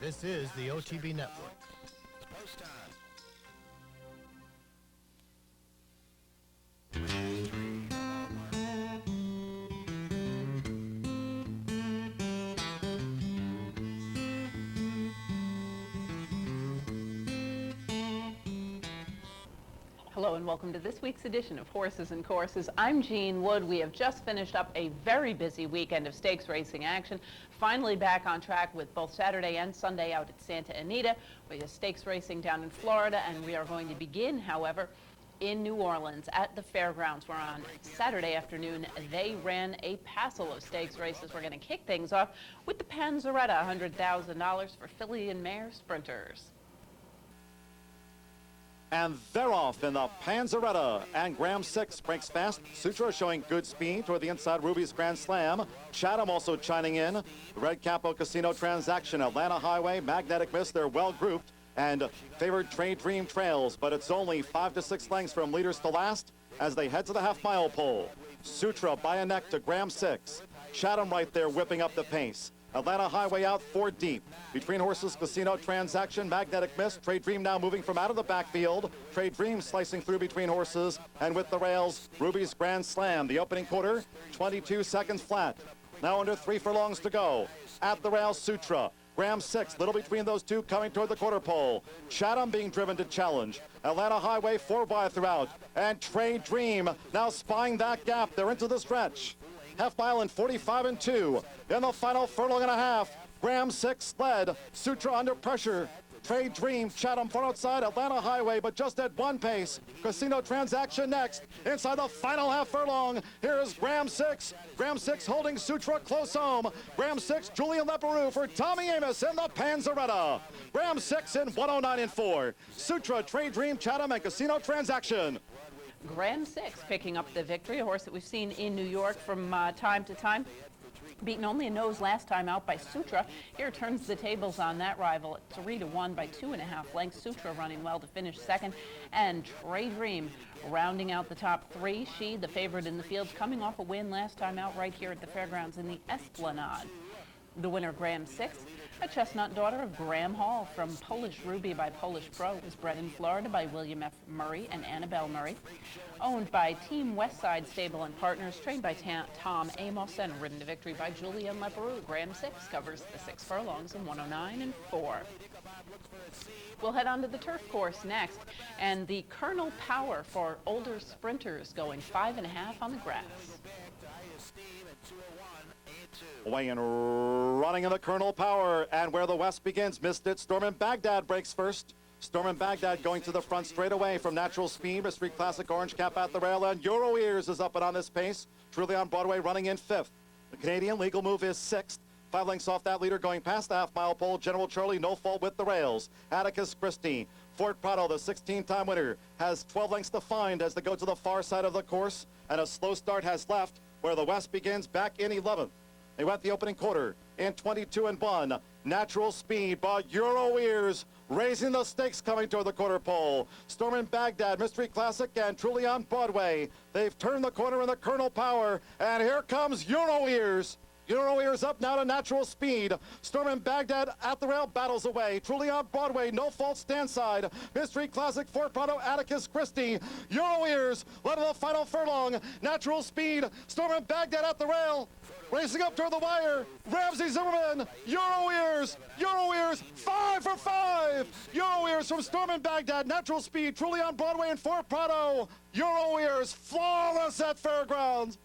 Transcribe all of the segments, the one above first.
This is the OTB Network. Post time. Hello and welcome to this week's edition of Horses and Courses. I'm Jean Wood. We have just finished up a very busy weekend of stakes racing action. Finally back on track with both Saturday and Sunday out at Santa Anita. We have stakes racing down in Florida, and we are going to begin, however, in New Orleans at the fairgrounds, where on Saturday afternoon they ran a passel of stakes races. We're going to kick things off with the Panzaretta, $100,000 for filly and mare sprinters. And they're off in the Panzaretta, and Graham 6 breaks fast. Sutra showing good speed toward the inside. Ruby's Grand Slam. Chatham also chiming in. The Red Capo Casino Transaction, Atlanta Highway, Magnetic Mist, they're well grouped. And favored Trade Dream trails, but it's only 5 to 6 lengths from leaders to last as they head to the half-mile pole. Sutra by a neck to Graham 6. Chatham right there whipping up the pace. Atlanta Highway out 4 deep. Between horses, Casino Transaction, Magnetic Mist. Trade Dream now moving from out of the backfield. Trade Dream slicing through between horses. And with the rails, Ruby's Grand Slam. The opening quarter, 22 seconds flat. Now under 3 furlongs to go. At the rails, Sutra. Graham 6, little between those two, coming toward the quarter pole. Chatham being driven to challenge. Atlanta Highway 4 wide throughout. And Trade Dream now spying that gap. They're into the stretch. Half mile in 45 and 2. In the final furlong and a half, Graham 6 led. Sutra under pressure. Trade Dream, Chatham far outside, Atlanta Highway, but just at 1 pace. Casino Transaction next. Inside the final half furlong, here's Graham 6. Graham 6 holding Sutra close home. Graham 6, Julian Leparoux for Tommy Amos in the Panzaretta. Graham 6 in 109 and 4. Sutra, Trade Dream, Chatham, and Casino Transaction. Graham 6 picking up the victory, a horse that we've seen in New York from time to time. Beaten only a nose last time out by Sutra. Here turns the tables on that rival at 3-1 by 2.5 lengths. Sutra running well to finish second. And Trade Dream rounding out the top 3. She, the favorite in the field, coming off a win last time out right here at the fairgrounds in the Esplanade. The winner, Graham 6, a chestnut daughter of Graham Hall from Polish Ruby by Polish Pro, was bred in Florida by William F. Murray and Annabelle Murray. Owned by Team Westside Stable and Partners, trained by Tom Amos, and ridden to victory by Julian Leparoux. Graham 6 covers the 6 furlongs in 109 and 4. We'll head on to the turf course next, and the Colonel Power for older sprinters going 5.5 on the grass. Away and running in the Colonel Power, and where the West begins, missed it. Stormin' Baghdad breaks first. Stormin' Baghdad going to the front straight away from Natural Speed. Mystery Classic Orange Cap at the rail, and Euro Ears is up and on this pace. Truly on Broadway running in 5th. The Canadian Legal Move is 6th. 5 lengths off that leader going past the half-mile pole. General Charlie, no fault with the rails. Atticus Christie. Fort Prado, the 16-time winner, has 12 lengths to find as they go to the far side of the course, and a slow start has left where the West begins back in 11th. They went the opening quarter in 22 and 1. Natural Speed by Euro Ears, raising the stakes coming toward the quarter pole. Stormin' Baghdad, Mystery Classic, and Truly on Broadway. They've turned the corner in the Colonel Power, and here comes Euro Ears. Euro Ears up now to Natural Speed. Stormin' Baghdad at the rail, battles away. Truly on Broadway, no fault stand side. Mystery Classic, Fort Prado, Atticus Christie. Euro Ears led to the final furlong. Natural Speed, Stormin' Baghdad at the rail. Racing up toward the wire, Ramsey Zimmerman, Euro Ears, 5 for 5. Euro Ears from Stormin' Baghdad, Natural Speed, Truly on Broadway and Fort Prado. Euro Ears, flawless at Fairgrounds.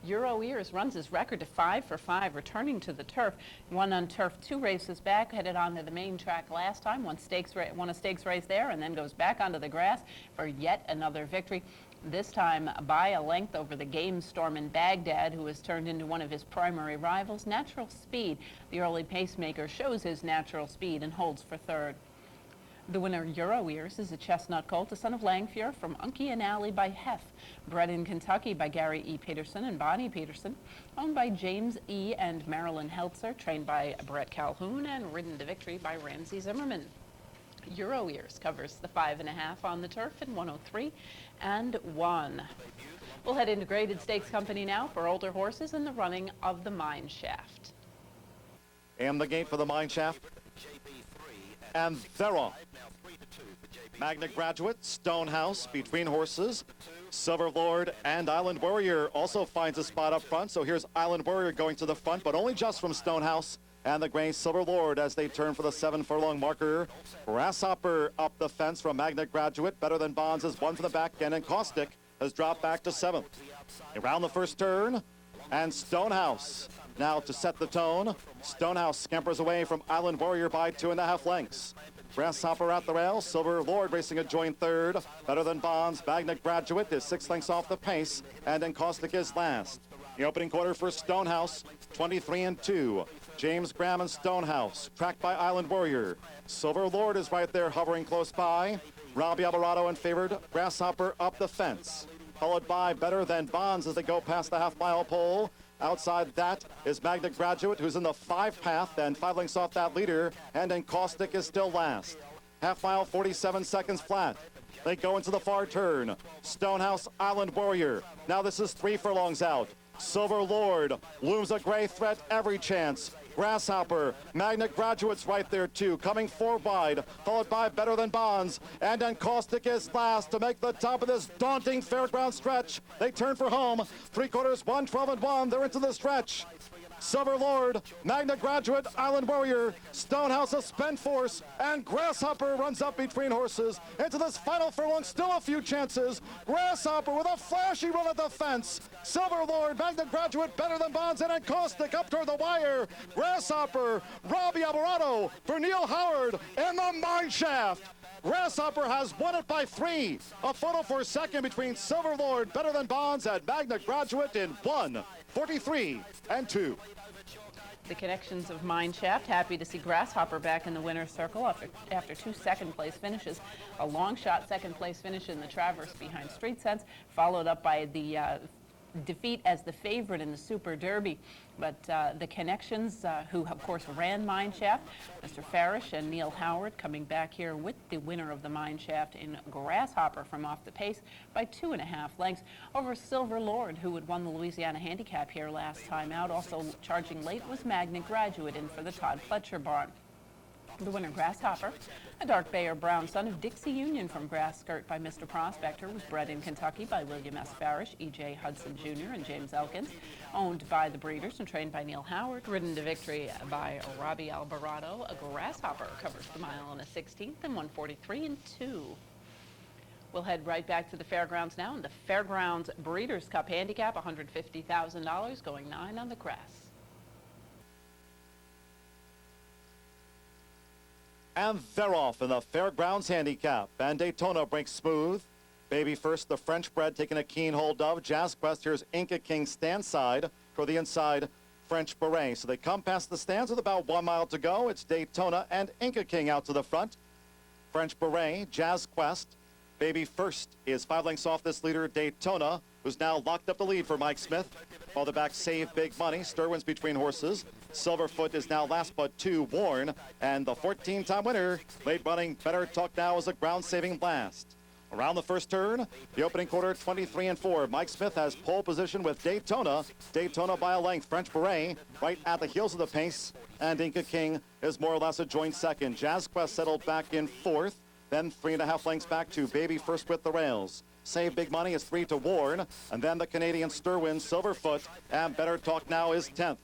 Euro Ears runs his record to 5 for 5, returning to the turf. Won on turf 2 races back, headed on to the main track last time, won a stakes race there, and then goes back onto the grass for yet another victory. This time by a length over the game Stormin' Baghdad, who has turned into one of his primary rivals. Natural Speed, the early pacemaker, shows his natural speed and holds for third. The winner, Euro Ears, is a chestnut colt, a son of Langfier from Unky and Alley by Heff, bred in Kentucky by Gary E. Peterson and Bonnie Peterson, owned by James E. and Marilyn Heltzer, trained by Brett Calhoun, and ridden to victory by Ramsey Zimmerman. Euro Ears covers the 5.5 on the turf in 103 and 1. We'll head into Graded Stakes Company now for older horses and the running of the Mine Shaft. in the gate for the mine shaft. And they're off. Magna Graduate, Stonehouse between horses. Silver Lord and Island Warrior also finds a spot up front. So here's Island Warrior going to the front, but only just from Stonehouse and the gray Silver Lord as they turn for the 7-furlong marker. Grasshopper up the fence from Magna Graduate. Better Than Bonds is one from the back end, and Caustic has dropped back to 7th. Around the first turn, and Stonehouse now to set the tone. Stonehouse scampers away from Island Warrior by 2.5 lengths. Grasshopper at the rail, Silver Lord racing a joint third. Better Than Bonds, Magna Graduate is 6 lengths off the pace, and then Caustic is last. The opening quarter for Stonehouse, 23-2. James Graham and Stonehouse, tracked by Island Warrior. Silver Lord is right there hovering close by. Robbie Alvarado in favored, Grasshopper up the fence. Followed by Better Than Bonds as they go past the half-mile pole. Outside that is Magna Graduate, who's in the 5 path and 5 lengths off that leader, and then Caustic is still last. Half mile, 47 seconds flat. They go into the far turn. Stonehouse, Island Warrior. Now this is 3 furlongs out. Silver Lord looms a gray threat every chance. Grasshopper, Magna Graduate's right there too, coming 4 wide, followed by Better Than Bonds, and then Caustic is last to make the top of this daunting fairground stretch. They turn for home, 3/4, 1:12 they're into the stretch. Silver Lord, Magna Graduate, Island Warrior, Stonehouse, a spent force, and Grasshopper runs up between horses into this final furlong. Still a few chances. Grasshopper with a flashy run at the fence. Silver Lord, Magna Graduate, Better Than Bonds, and then Caustic up toward the wire. Grasshopper, Robbie Alvarado for Neil Howard in the mine shaft. Grasshopper has won it by 3. A photo for second between Silver Lord, Better Than Bonds, and Magna Graduate in 1:43-2. The connections of Mine Shaft happy to see Grasshopper back in the winner's circle after 2 second-place finishes. A long shot second-place finish in the Traverse behind Street Sense, followed up by the defeat as the favorite in the Super Derby. But the connections, who of course ran Mine Shaft, Mr. Farish and Neil Howard, coming back here with the winner of the Mine Shaft in Grasshopper from off the pace by 2.5 lengths over Silver Lord, who had won the Louisiana Handicap here last time out. Also charging late was Magna Graduate in for the Todd Fletcher barn. The winner, Grasshopper, a dark bay or brown son of Dixie Union from Grass Skirt by Mr. Prospector, was bred in Kentucky by William S. Farish, E.J. Hudson Jr., and James Elkins, owned by the breeders and trained by Neil Howard, ridden to victory by Robbie Alvarado. A Grasshopper covers the mile in a 16th and 1:43-2. We'll head right back to the fairgrounds now, and the Fairgrounds Breeders' Cup Handicap, $150,000, going 9 on the grass. And they're off in the Fairgrounds Handicap. And Daytona breaks smooth. Baby First, the French bred, taking a keen hold of. Jazz Quest, here's Inca King stand side for the inside French Beret. So they come past the stands with about 1 mile to go. It's Daytona and Inca King out to the front. French Beret, Jazz Quest. Baby First is 5 lengths off this leader, Daytona, who's now locked up the lead for Mike Smith. While the back Save Big Money. Stirwin's between horses. Silverfoot is now last but 2, Warren. And the 14-time winner, late running Better Talk Now is a ground-saving blast. Around the first turn, the opening quarter, 23-4. Mike Smith has pole position with Daytona. Daytona by a length. French Beret right at the heels of the pace. And Inca King is more or less a joint second. Jazz Quest settled back in 4th. Then 3.5 lengths back to Baby First with the rails. Save Big Money is 3 to Warren. And then the Canadian Stirwin, Silverfoot, and Better Talk Now is 10th.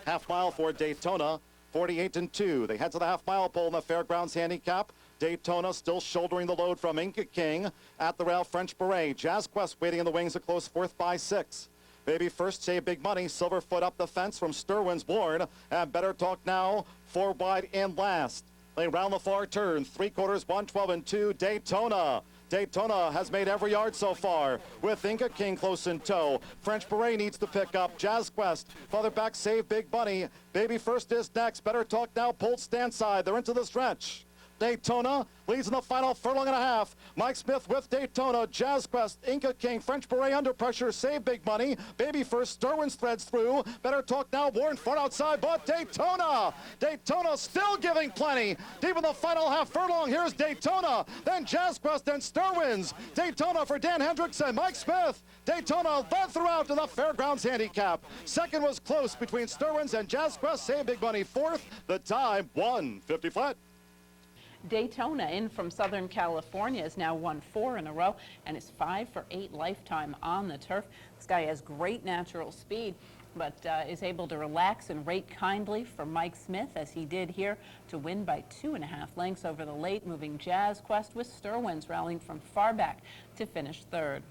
Half mile for Daytona, 48-2. They head to the half-mile pole in the Fairgrounds Handicap. Daytona still shouldering the load from Inca King. At the rail, French Beret. Jazz Quest waiting in the wings, a close 4th by 6. Baby First, Save Big Money. Silverfoot up the fence from Stirwin's Warren. And Better Talk Now, 4 wide in last. They round the far turn, 3/4, 1:12-2. Daytona. Daytona has made every yard so far with Inca King close in tow. French Beret needs to pick up. Jazz Quest, farther back, Save Big Money. Baby First is next. Better Talk Now pulled stand side. They're into the stretch. Daytona leads in the final furlong and a half. Mike Smith with Daytona. Jazz Quest, Inca King, French Beret under pressure. Save Big Money. Baby First, Sterwins threads through. Better Talk Now, Warren far outside, but Daytona. Daytona still giving plenty. Deep in the final half furlong, here's Daytona. Then Jazz Quest and Sterwins. Daytona for Dan Hendricks and Mike Smith. Daytona led throughout to the Fairgrounds handicap. Second was close between Sterwins and Jazz Quest. Save Big Money fourth. The time, 1:50 flat. Daytona, in from Southern California, has now won 4 in a row and is 5 for 8 lifetime on the turf. This guy has great natural speed, but is able to relax and rate kindly for Mike Smith, as he did here, to win by 2.5 lengths over the late moving Jazz Quest, with Sterwins rallying from far back to finish third.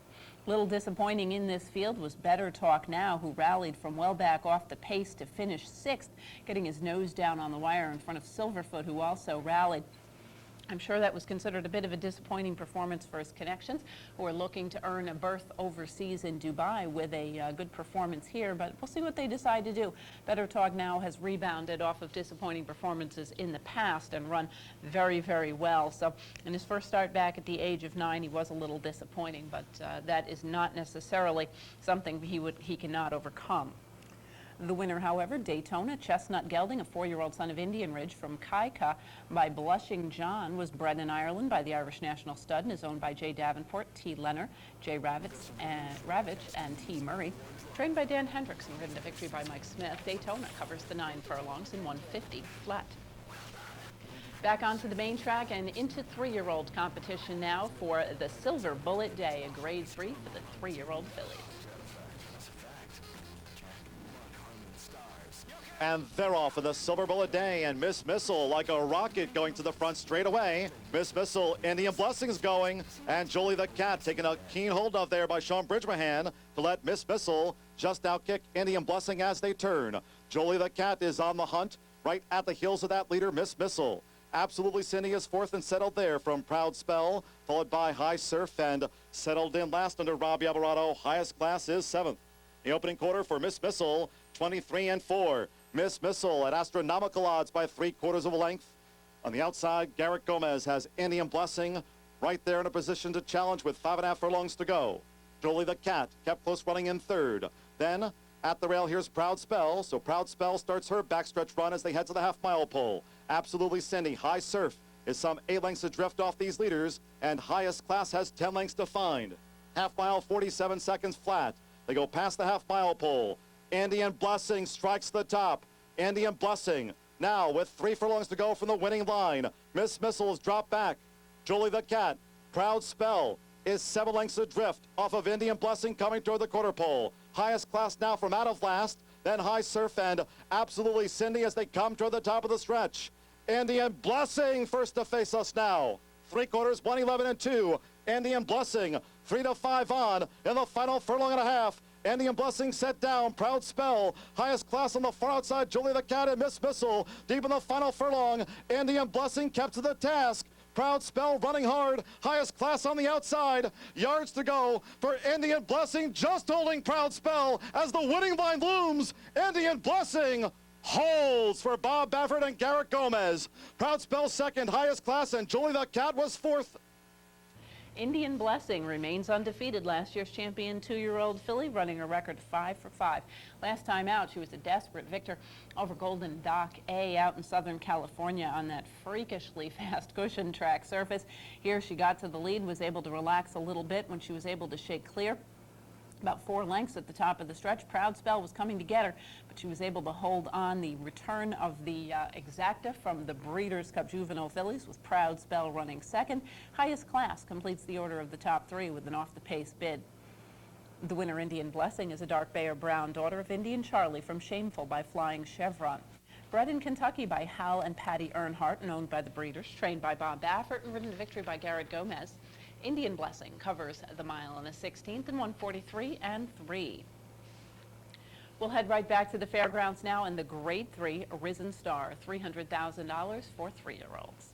Little disappointing in this field was Better Talk Now, who rallied from well back off the pace to finish 6th, getting his nose down on the wire in front of Silverfoot, who also rallied. I'm sure that was considered a bit of a disappointing performance for his connections, who are looking to earn a berth overseas in Dubai with a good performance here, but we'll see what they decide to do. Better Talk Now has rebounded off of disappointing performances in the past and run very, very well. So in his first start back at the age of 9, he was a little disappointing, but that is not necessarily something he cannot overcome. The winner, however, Daytona, Chestnut Gelding, a 4-year-old son of Indian Ridge from Kaika by Blushing John, was bred in Ireland by the Irish National Stud and is owned by J. Davenport, T. Leonard, J. Ravitch, and T. Murray. Trained by Dan Hendricks and ridden to victory by Mike Smith, Daytona covers the 9 furlongs in 1:50 flat. Back onto the main track and into 3-year-old competition now for the Silver Bullet Day, a grade 3 for the 3-year-old fillies. And they're off in the Silver Bullet Day, and Miss Missile like a rocket going to the front straight away. Miss Missile, Indian Blessings going, and Jolie the Cat taking a keen hold of there by Sean Bridgemahan to let Miss Missile just outkick Indian Blessing as they turn. Jolie the Cat is on the hunt right at the heels of that leader, Miss Missile. Absolutely Cindy is fourth and settled there from Proud Spell, followed by High Surf, and settled in last under Robbie Alvarado. Highest Class is 7th. The opening quarter for Miss Missile, 23-4. Miss Missile at astronomical odds by 3/4 of a length. On the outside, Garrett Gomez has Indian Blessing right there in a position to challenge with 5.5 furlongs to go. Jolie the Cat kept close running in third. Then at the rail, here's Proud Spell. So Proud Spell starts her backstretch run as they head to the half-mile pole. Absolutely Cindy, High Surf is some 8 lengths adrift off these leaders, and Highest Class has 10 lengths to find. Half-mile, 47 seconds flat. They go past the half-mile pole. Indian Blessing strikes the top. Indian Blessing now with 3 furlongs to go from the winning line. Miss Missile is dropped back. Jolie the Cat, Proud Spell is 7 lengths adrift off of Indian Blessing coming toward the quarter pole. Highest Class now from out of last. Then High Surf and Absolutely Cindy as they come toward the top of the stretch. Indian Blessing first to face us now. 3/4, 1:11-2. Indian Blessing 3-5 on in the final furlong and a half. Indian Blessing set down. Proud Spell, Highest Class on the far outside. Jolie the Cat and Miss Missile deep in the final furlong. Indian Blessing kept to the task. Proud Spell running hard. Highest Class on the outside. Yards to go for Indian Blessing, just holding Proud Spell as the winning line looms. Indian Blessing holds for Bob Baffert and Garrett Gomez. Proud Spell second, Highest Class, and Jolie the Cat was fourth. Indian Blessing remains undefeated. Last year's champion 2-year-old filly, running a record 5 for 5. Last time out, she was a desperate victor over Golden Dock A out in Southern California on that freakishly fast cushion track surface. Here she got to the lead, was able to relax a little bit when she was able to shake clear. About 4 lengths at the top of the stretch. Proud Spell was coming to get her, but she was able to hold on. The return of the Exacta from the Breeders' Cup Juvenile fillies, with Proud Spell running second. Highest Class completes the order of the top 3 with an off-the-pace bid. The winner, Indian Blessing, is a dark bay or brown daughter of Indian Charlie from Shameful by Flying Chevron. Bred in Kentucky by Hal and Patty Earnhardt and owned by the Breeders, trained by Bob Baffert and ridden to victory by Garrett Gomez. Indian Blessing covers the mile in the 16th in 1:43-3. We'll head right back to the fairgrounds now in the Grade 3 Risen Star, $300,000 for 3-year-olds.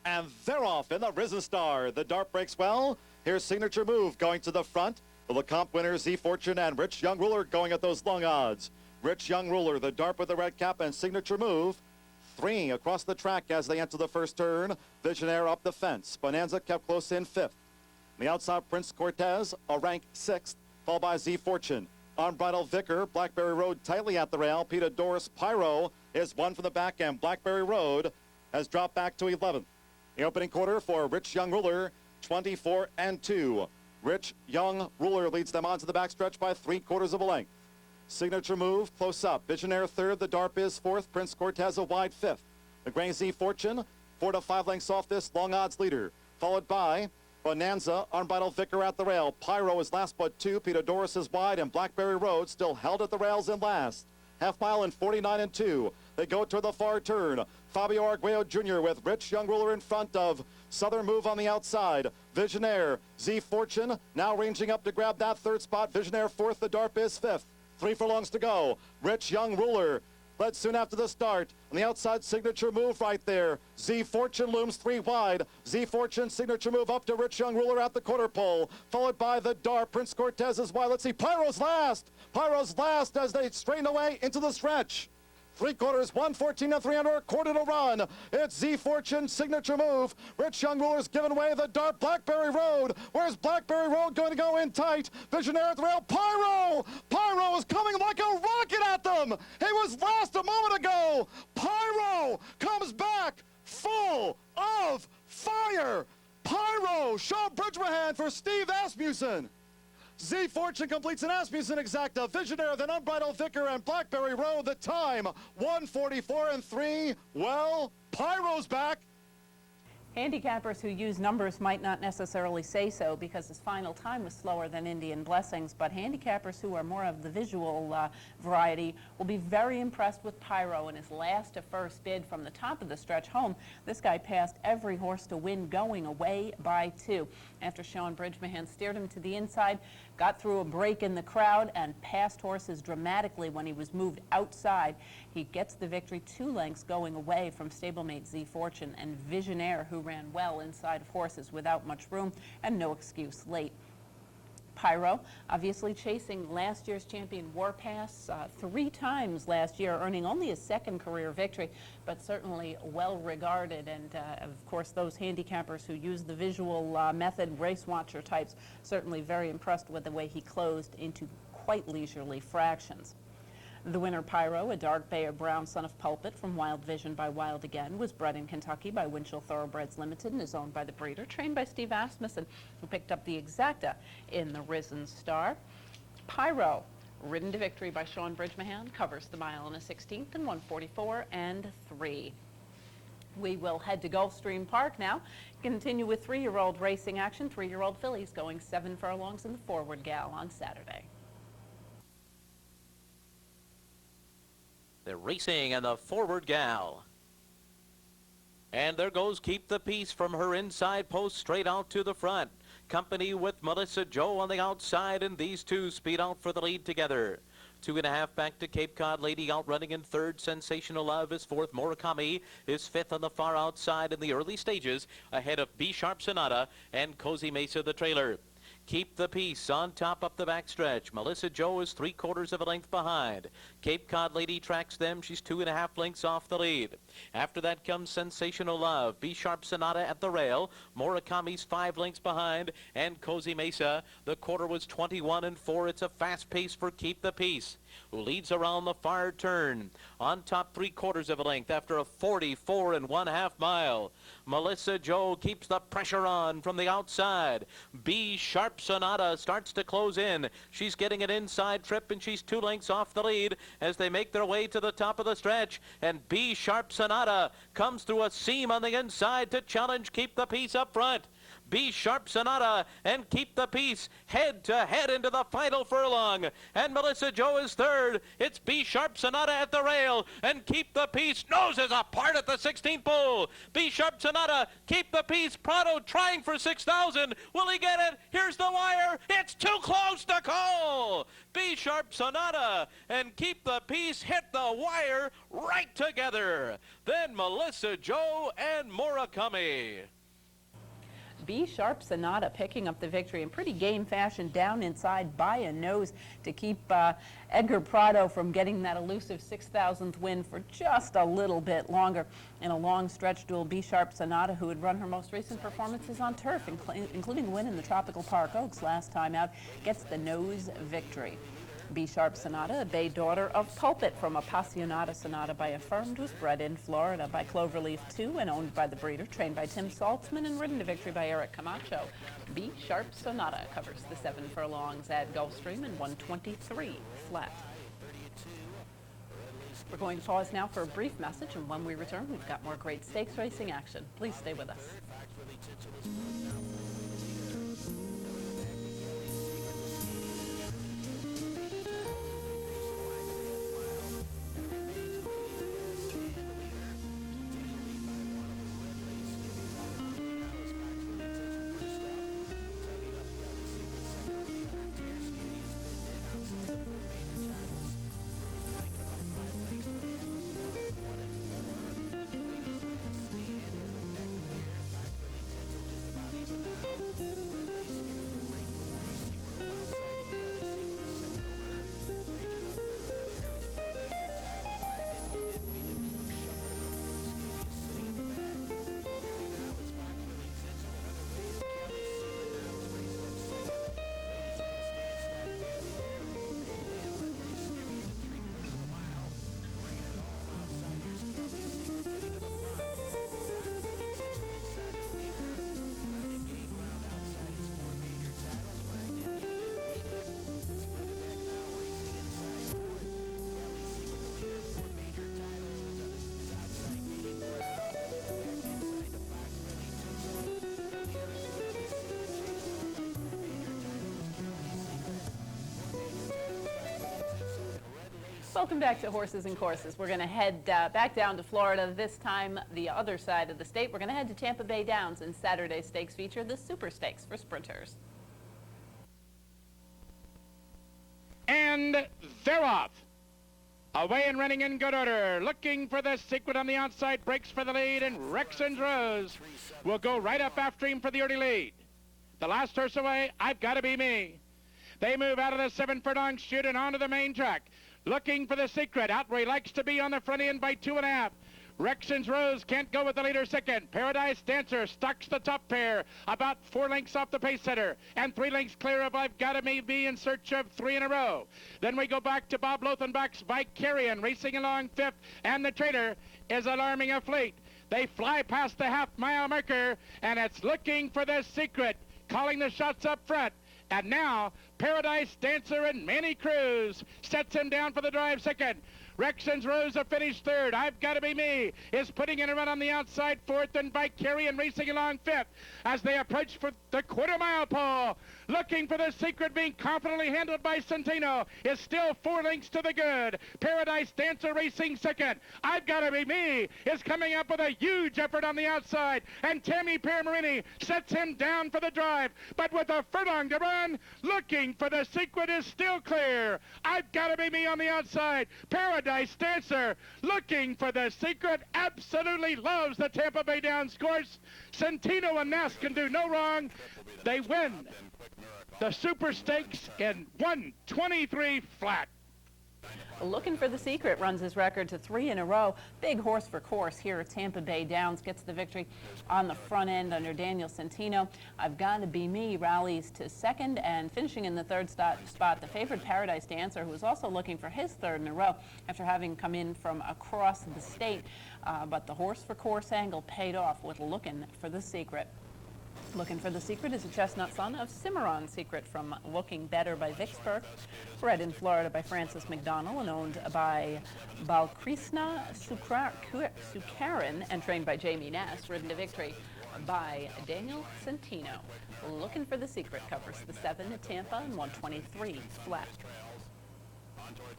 And they're off in the Risen Star. The dart breaks well. Here's Signature Move going to the front. The Lecomte winner, Z Fortune, and Rich Young Ruler going at those long odds. Rich Young Ruler, the dart with the red cap, and Signature Move 3 across the track as they enter the first turn. Visionaire up the fence. Bonanza kept close in 5th. On the outside, Prince Cortez, a rank 6th, followed by Z Fortune. Unbridled Vicar, Blackberry Road tightly at the rail. Peter Doris Pyro is one from the back, and Blackberry Road has dropped back to 11th. The opening quarter for Rich Young Ruler, 24-2. Rich Young Ruler leads them onto the backstretch by 3/4 of a length. Signature Move close up. Visionaire 3rd, the Darp is 4th. Prince Cortez a wide 5th. The Gray Z Fortune 4 to 5 lengths off this long odds leader, followed by Bonanza, Unbridled Vicar at the rail. Pyro is last but 2. Peter Doris is wide, and Blackberry Road still held at the rails in last. Half mile in 49-2. They go toward the far turn. Fabio Arguello Jr. with Rich Young Ruler in front of Southern Move on the outside. Visionaire, Z Fortune now ranging up to grab that 3rd spot. Visionaire 4th, the Darp is 5th. 3 furlongs to go. Rich Young Ruler led soon after the start. On the outside, Signature Move right there. Z Fortune looms 3 wide. Z Fortune, Signature Move up to Rich Young Ruler at the quarter pole, followed by the Darp. Prince Cortez is wide. Let's see, Pyro's last. Pyro's last as they strain away into the stretch. 3/4, 1:14 quarter to run. It's Z Fortune, Signature Move. Rich Young Ruler's given way the Darp. Blackberry Road. Where's Blackberry Road going to go in tight? Visionaire at the rail. Pyro! Pyro is coming like a rocket at them. He was last a moment ago. Pyro comes back full of fire. Pyro, Sean Bridgman for Steve Asmussen. Z Fortune completes an Asmussen exacta. Visionaire, then Unbridled Vicar and Blackberry Road. The time, 1:44-3. Well, Pyro's back. Handicappers who use numbers might not necessarily say so because his final time was slower than Indian Blessings, but handicappers who are more of the visual variety will be very impressed with Pyro in his last to first bid from the top of the stretch home. This guy passed every horse to win going away by 2. After Sean Bridgman steered him to the inside, got through a break in the crowd, and passed horses dramatically when he was moved outside. He gets the victory 2 lengths going away from stablemate Z Fortune and Visionaire, who ran well inside of horses without much room and no excuse late. Pyro, obviously chasing last year's champion Warpass 3 times last year, earning only his 2nd career victory, but certainly well regarded. And of course, those handicappers who use the visual method, race watcher types, certainly very impressed with the way he closed into quite leisurely fractions. The winner, Pyro, a dark bay of brown son of Pulpit from Wild Vision by Wild Again, was bred in Kentucky by Winchell Thoroughbreds Limited and is owned by the breeder, trained by Steve Asmussen, who picked up the exacta in the Risen Star. Pyro, ridden to victory by Sean Bridgman, covers the mile in a 16th and 1:44-3. We will head to Gulfstream Park now, continue with 3-year-old racing action. 3-year-old fillies going 7 furlongs in the Forward Gal on Saturday. They're racing in the Forward Gal. And there goes Keep the Peace from her inside post straight out to the front. Company with Melissa Joe on the outside, and these two speed out for the lead together. 2.5 back to Cape Cod Lady, outrunning in 3rd. Sensational Love is 4th. Murakami is 5th on the far outside in the early stages, ahead of B Sharp Sonata and Cozy Mesa the trailer. Keep the Peace on top up the backstretch. Melissa Joe is 3/4 of a length behind. Cape Cod Lady tracks them. She's 2.5 lengths off the lead. After that comes Sensational Love. B Sharp Sonata at the rail. Murakami's 5 lengths behind. And Cozy Mesa. The quarter was 21-4. It's a fast pace for Keep the Peace, who leads around the far turn. On top 3/4 of a length after a 44.5 mile. Melissa Joe keeps the pressure on from the outside. B Sharp Sonata starts to close in. She's getting an inside trip, and she's 2 lengths off the lead as they make their way to the top of the stretch. And B Sharp Sonata comes through a seam on the inside to challenge Keep the Peace up front. B Sharp Sonata and Keep the Peace head to head into the final furlong, and Melissa Joe is 3rd. It's B Sharp Sonata at the rail, and Keep the Peace noses apart at the 16th pole. B Sharp Sonata, Keep the Peace, Prado trying for 6,000. Will he get it? Here's the wire. It's too close to call. B Sharp Sonata and Keep the Peace hit the wire right together. Then Melissa Joe and Murakami. B Sharp Sonata picking up the victory in pretty game fashion down inside by a nose to keep Edgar Prado from getting that elusive 6,000th win for just a little bit longer. In a long stretch duel, B Sharp Sonata, who had run her most recent performances on turf, including a win in the Tropical Park Oaks last time out, gets the nose victory. B Sharp Sonata, a Bay daughter of Pulpit from Appassionata Sonata by Affirmed, was bred in Florida by Cloverleaf 2 and owned by the breeder, trained by Tim Saltzman and ridden to victory by Eric Camacho. B Sharp Sonata covers the 7 furlongs at Gulfstream in 1:23 flat. We're going to pause now for a brief message, and when we return, we've got more great stakes racing action. Please stay with us. Welcome back to Horses and Courses. We're going to head back down to Florida, this time the other side of the state. We're going to head to Tampa Bay Downs in Saturday's stakes feature, the Super Stakes for sprinters. And they're off. Away and running in good order. Looking for the secret on the outside. Breaks for the lead, and Rexon's Rose will go right up after him for the early lead. The last horse away, I've Got to Be Me. They move out of the 7 furlong chute and onto the main track. Looking for the secret. Out where he likes to be on the front end by 2.5. Rexon's Rose can't go with the leader second. Paradise Dancer stalks the top pair, about 4 lengths off the pace setter, and 3 lengths clear of I've Got to Be in search of 3 in a row. Then we go back to Bob Lothenbach's Vicarian racing along 5th, and the Trader is alarming a fleet. They fly past the half-mile marker, and it's Looking for the Secret, calling the shots up front. And now, Paradise Dancer and Manny Cruz sets him down for the drive second. Rexon's Rose a finish third. I've Got to Be Me is putting in a run on the outside fourth, and Vicarian racing along 5th as they approach for the quarter-mile pole. Looking for the secret, being confidently handled by Centeno, is still 4 lengths to the good. Paradise Dancer racing second. I've Got to Be Me is coming up with a huge effort on the outside, and Tammy Piermarini sets him down for the drive. But with a furlong to run, Looking for the secret is still clear. I've Got to Be Me on the outside. Paradise Dancer, Looking for the secret, absolutely loves the Tampa Bay Downs course. Centeno and Ness can do no wrong. They win the Super Stakes in 1:23 flat. Looking for the Secret runs his record to 3 in a row. Big horse for course here at Tampa Bay Downs. Gets the victory on the front end under Daniel Centeno. I've Got to Be Me rallies to second, and finishing in the third spot, the favorite Paradise Dancer, who was also looking for his 3rd in a row after having come in from across the state. But the horse for course angle paid off with Looking for the Secret. Looking for the Secret is a chestnut son of Cimarron Secret from Looking Better by Vicksburg, bred in Florida by Francis McDonnell and owned by Balkrishna Sukaran and trained by Jamie Ness, ridden to victory by Daniel Centeno. Looking for the Secret covers the 7 at Tampa and 1:23 flat.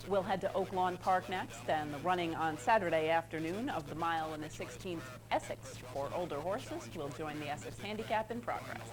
We'll head to Oak Lawn Park next, and the running on Saturday afternoon of the mile and the 16th Essex for older horses will join the Essex Handicap in progress.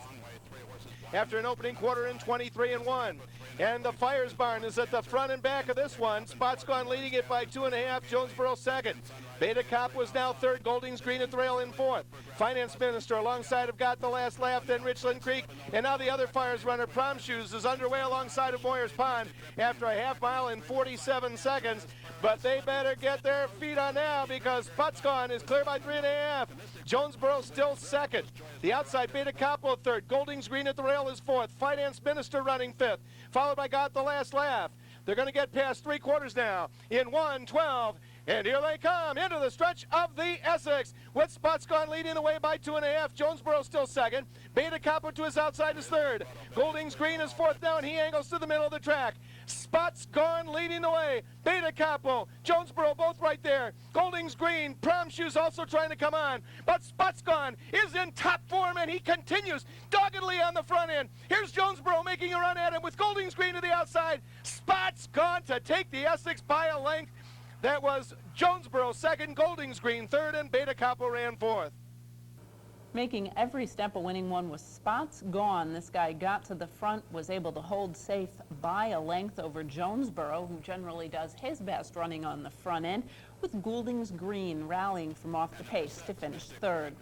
after an opening quarter in 23-1. And the Fires Barn is at the front and back of this one. Spots Gone leading it by 2.5, Jonesboro second. Beta Cop was now third, Goldings Green at the rail in fourth. Finance Minister alongside of Got the Last Laugh, then Richland Creek, and now the other Fires runner, Prom Shoes, is underway alongside of Moyers Pond after a half mile in 47 seconds. But they better get their feet on now because Spots Gone is clear by 3.5. Jonesboro still second. The outside Beta Capo third. Goldings Green at the rail is fourth. Finance Minister running fifth, followed by Got the Last Laugh. They're going to get past 3 quarters now in 1:12. And here they come into the stretch of the Essex with Spots Gone leading the way by 2.5. Jonesboro still second. Beta Capo to his outside is third. Goldings Green is fourth now, and he angles to the middle of the track. Spots Gone leading the way. Beta Capo, Jonesboro both right there. Goldings Green, Prom Shoes also trying to come on. But Spots Gone is in top form, and he continues doggedly on the front end. Here's Jonesboro making a run at him with Goldings Green to the outside. Spots Gone to take the Essex by a length. That was Jonesboro second, Goldings Green third, and Beta Capo ran fourth. Making every step a winning one was Spots Gone. This guy got to the front, was able to hold safe by a length over Jonesboro, who generally does his best running on the front end, with Goldings Green rallying from off the pace to finish third.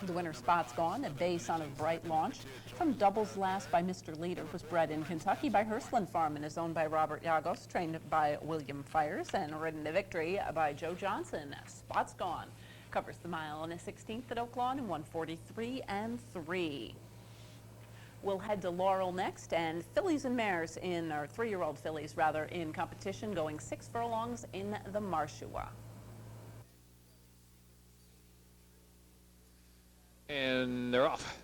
The winner, Spots Gone, a bay son of Bright Launch, from doubles last by Mr. Leader, was bred in Kentucky by Hersland Farm and is owned by Robert Yagos, trained by William Fires, and ridden to victory by Joe Johnson. Spots Gone covers the mile on the 16th at Oaklawn in 1:43 and 3. We'll head to Laurel next, and fillies and mares in, or 3-year-old fillies rather, in competition, going 6 furlongs in the Marshua. And they're off.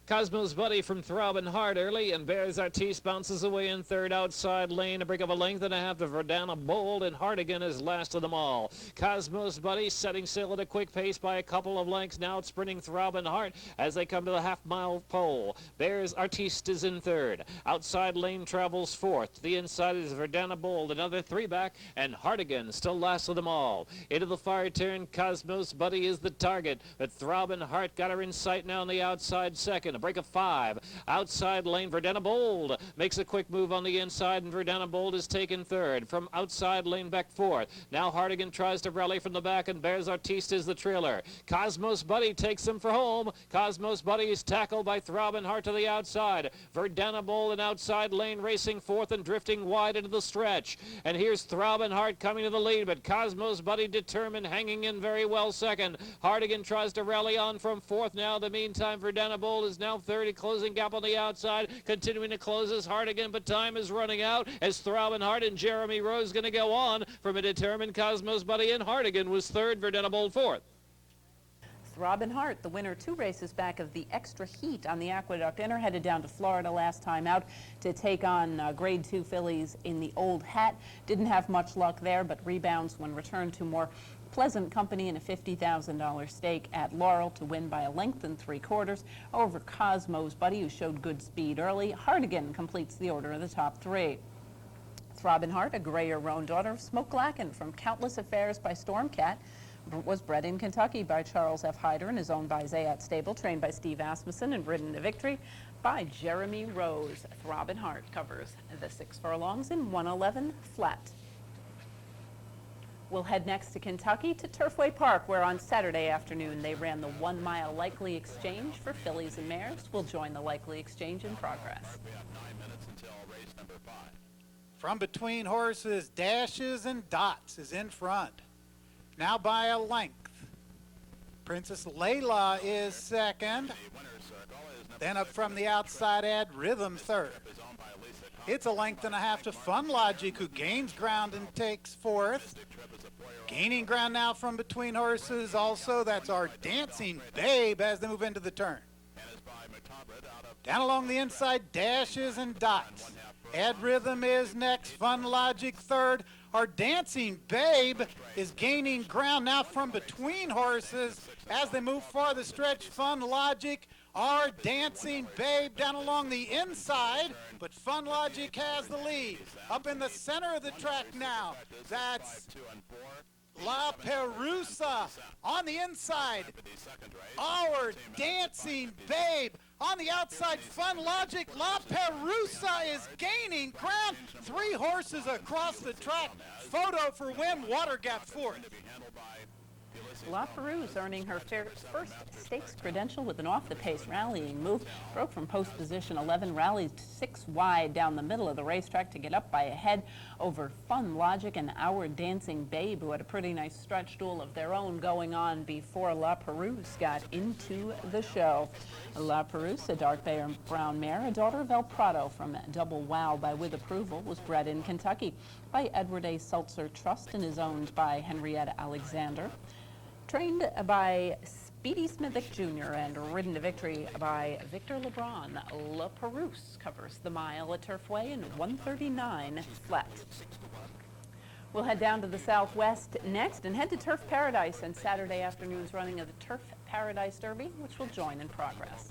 Cosmo's Buddy from Throbbing Heart early, and Bears Artiste bounces away in third outside lane. A break of a length and a half to Verdana Bold, and Hardigan is last of them all. Cosmo's Buddy setting sail at a quick pace by a couple of lengths. Now it's sprinting Throbbing Heart as they come to the half-mile pole. Bears Artiste is in third. Outside lane travels fourth. To the inside is Verdana Bold, another 3 back, and Hardigan still last of them all. Into the fire turn, Cosmo's Buddy is the target, but Throbbing Heart got her in sight now on the outside second. A break of 5. Outside lane, Verdana Bold makes a quick move on the inside, and Verdana Bold is taken third. From outside lane back fourth. Now Hardigan tries to rally from the back, and Bears Artiste is the trailer. Cosmos Buddy takes him for home. Cosmos Buddy is tackled by Throbbing Heart to the outside. Verdana Bold in outside lane racing fourth and drifting wide into the stretch. And here's Throbbing Heart coming to the lead, but Cosmos Buddy determined, hanging in very well second. Hardigan tries to rally on from fourth now. In the meantime, Verdana Bold is now third, a closing gap on the outside, continuing to close as Hardigan, but time is running out as Throbbing Heart and Jeremy Rose going to go on from a determined Cosmos Buddy, and Hardigan was third, Verdana Bold fourth. Throbbing Heart, the winner 2 races back of the Extra Heat on the Aqueduct Inner, headed down to Florida last time out to take on Grade 2 fillies in the Old Hat. Didn't have much luck there, but rebounds when returned to more pleasant company in a $50,000 stake at Laurel to win by a length and 3/4 over Cosmos Buddy, who showed good speed early. Hardigan completes the order of the top 3. Throbbing Heart, a grayer roan daughter of Smoke Glacken from Countless Affairs by Stormcat, was bred in Kentucky by Charles F. Hyder and is owned by Zayat Stable, trained by Steve Asmussen, and ridden to victory by Jeremy Rose. Throbbing Heart covers the 6 furlongs in 1:11 flat. We'll head next to Kentucky to Turfway Park, where on Saturday afternoon they ran the 1-mile Likely Exchange for fillies and mares. We'll join the Likely Exchange in progress. From Between Horses, Dashes and Dots is in front, now by a length. Princess Layla is second. Then up from the outside, Ad Rhythm third. It's a length and a half to Fun Logic, who gains ground and takes fourth. Gaining ground now from Between Horses also, that's our Dancing Babe as they move into the turn. Down along the inside, Dashes and Dots. Ad Rhythm is next, Fun Logic third. Our Dancing Babe is gaining ground now from Between Horses as they move far the stretch. Fun Logic, our Dancing Babe down along the inside, but Fun Logic has the lead. Up in the center of the track now, that's La Perusa on the inside. Our Dancing Babe on the outside. Fun Logic. La Perusa is gaining ground. 3 horses across the track. Photo for Win. Water Gap fourth. La Perouse earning her first stakes credential with an off-the-pace rallying move. Broke from post position 11, rallied 6 wide down the middle of the racetrack to get up by a head over Fun Logic and Our Dancing Babe, who had a pretty nice stretch duel of their own going on before La Perouse got into the show. La Perouse, a dark bay brown mare, a daughter of El Prado from Double Wow by With Approval, was bred in Kentucky by Edward A. Seltzer Trust and is owned by Henrietta Alexander. Trained by Speedy Smithick Jr. and ridden to victory by Victor LeBron, La Perouse covers the mile at Turfway in 1:39 flat. We'll head down to the Southwest next and head to Turf Paradise and Saturday afternoon's running of the Turf Paradise Derby, which will join in progress.